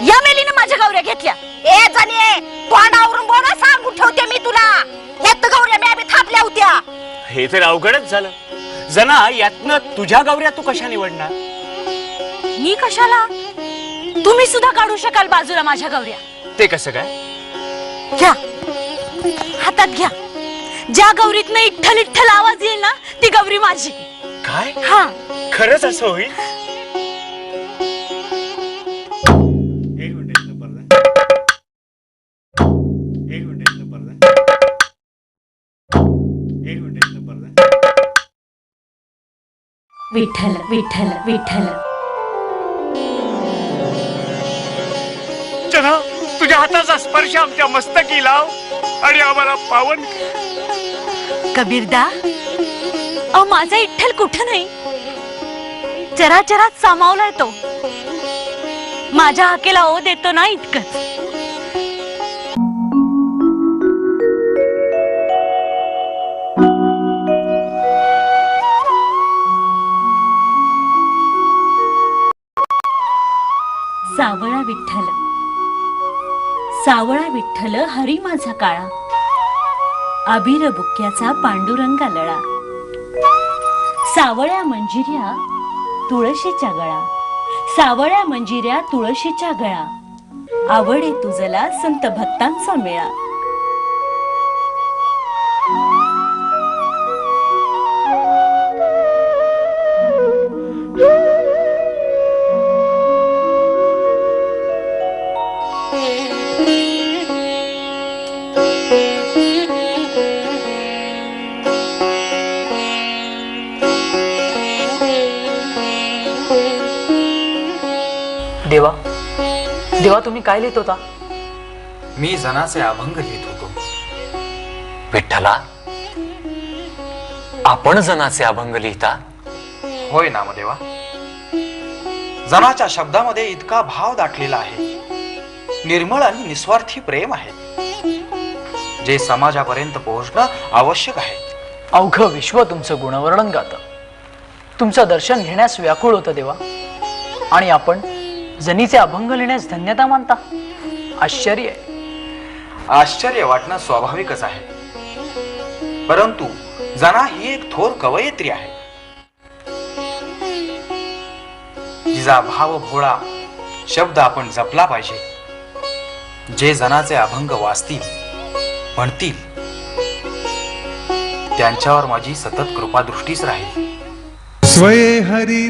या मेलीने माझ्या गौऱ्या घेतल्या। ए जाणे तोंडावरून बोल, सांगून ठेवते मी तुला, ह्यात गौऱ्या मी आम्ही थापल्या होत्या। हे तर अवघडच झालं जना, यातनं तुझ्या गौऱ्या तू कशा निवडणार? मी कशाला? तुम्ही सुद्धा काढू शकाल बाजूला माझ्या गौऱ्या। ते कसं काय? घ्या हातात घ्या, ज्या गौरीतनं इठ्ठल इठ्ठल आवाज येईल ना ती गौरी माझी। काय? हा खरंच असं होईल? विठ्ठल विठ्ठल विठ्ठल। जना, तुझ्या हाताचा स्पर्श आमच्या मस्तकी लाव आणि आम्हाला पावन। कबीरदा, माझा इठ्ठल कुठं नाही, चराचरात सामावलाय तो, माझ्या हाकेला ओ देतो ना इतकंच। सावळा विठ्ठल, सावळा विठ्ठल हरी माझा काळा, अबीर बुक्याचा पांडुरंगा लळा, सावळ्या मंजिऱ्या तुळशीच्या गळा, सावळ्या मंजिऱ्या तुळशीच्या गळा, आवडे तुझला संत भक्तांचा मेळा। देवा, देवा तुम्ही काय लिहित होता? मी जनाचे अभंग लिहित होतो। विठ्ठला, आपण जनाचे अभंग लिहिता? होय नामदेवा, जनाच्या शब्दामध्ये इतका भाव दाटलेला आहे, निर्मळ आणि निस्वार्थी प्रेम आहे, जे समाजापर्यंत पोहोचणं आवश्यक आहे। अवघं विश्व तुमचं गुणवर्णन गातं, तुमचं दर्शन घेण्यास व्याकुळ होतं देवा, आणि आपण जनीचे अभंग लिहिण्यास धन्यता मानता। आश्चर्य आहे। आश्चर्य वाटणं स्वाभाविकच आहे, परंतु जना ही एक थोर कवयित्री आहे, जिचा भाव भोळा शब्द आपण जपला पाहिजे। जे जनाचे अभंग वाचतील म्हणतील त्यांच्यावर माझी सतत कृपादृष्टीच राहील। स्वये हरी